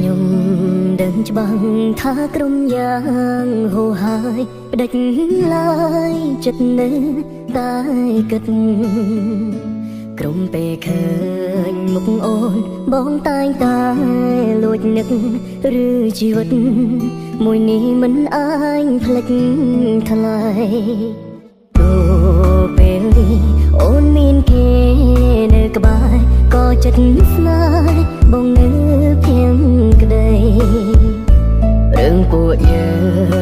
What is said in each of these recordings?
ខ្ញុំដឹងច្បាស់ថាក្រុមយ៉ាងហូរហើយផ្ដាច់ឡើយចិត្តនៅតែគិតក្រុមពេលឃើញមុខអូនបងតែងតែលួចនឹកឬជីវិតមួយនេះមិនអាចផ្លេចថ្លៃទោះពេលនេះអូនមានគេនៅក្បែរក៏ចិត្តស្នេហ៍បងនៅភៀងក្តីរឿងពួកយើ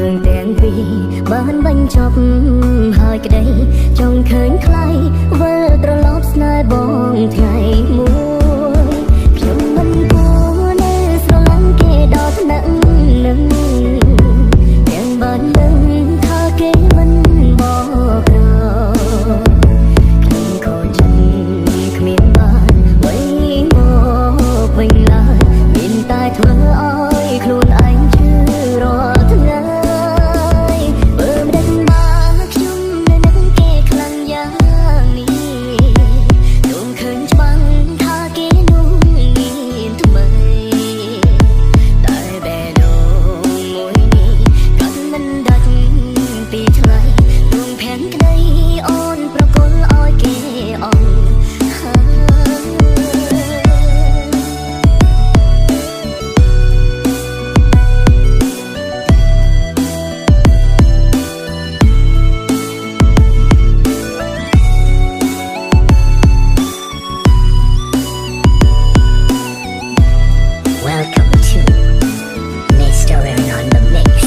ងទាំងពីរបានបញ្ចប់ហើយក្តីចង់ឃើញថ្លៃវិលត្រឡប់ស្នេហ៍បងថ្ងៃមួយខ្ញុំមិនគួរនៅស្រឡាញ់គេដល់ថ្នាក់នឹងទាំងបានដឹងថាគេមិនបកក្រខ្ញុំខកចិត្តគ្មានបានអ្វីមកវិញឡើយមានតែធ្វើឲ្យខ្លួនឯងជឿរាល់ថ្ងៃបើមិនដឹងមកខ្ញុំនៅនឹងគេខ្លាំងយ៉ាងនេះទងឃើញច្បាស់ថាគេនោះមានថ្មីតែបែរដូងមួយនេះក៏មិនដាច់ពីថ្លៃដួងផែនក្តីអូនប្រគល់ឲ្យគេអស់ហើយ Welcome to Mr. Aaron on the mix.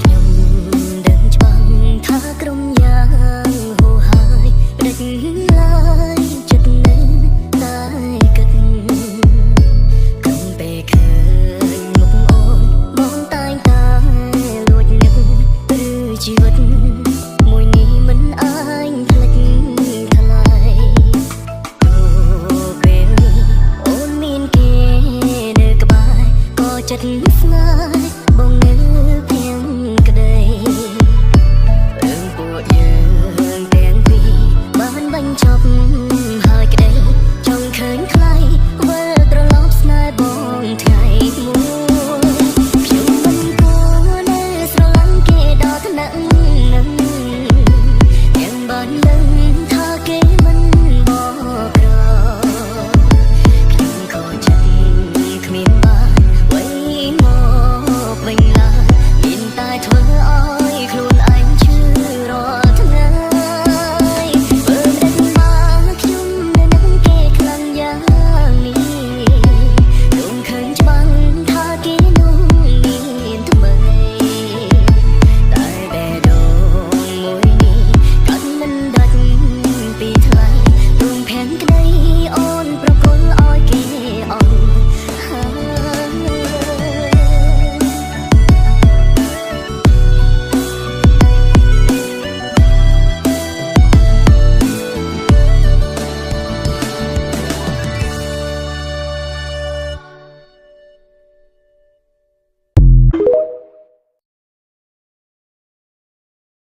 ខ្ញុំដឹងច្បាស់ថាក្រុមយ៉ាងហូរហើយផ្ដាច់ឡើយចិត្តនៅតែគិតក្រុមពេលឃើញមុខអូនបងតែងតែលួចនឹកឬជីវិតមួយនេះមិនអាចផ្លេចថ្លៃទោះពេលនេះអូនមានគេនៅក្បែរក៏ចិត្តស្នេហ៍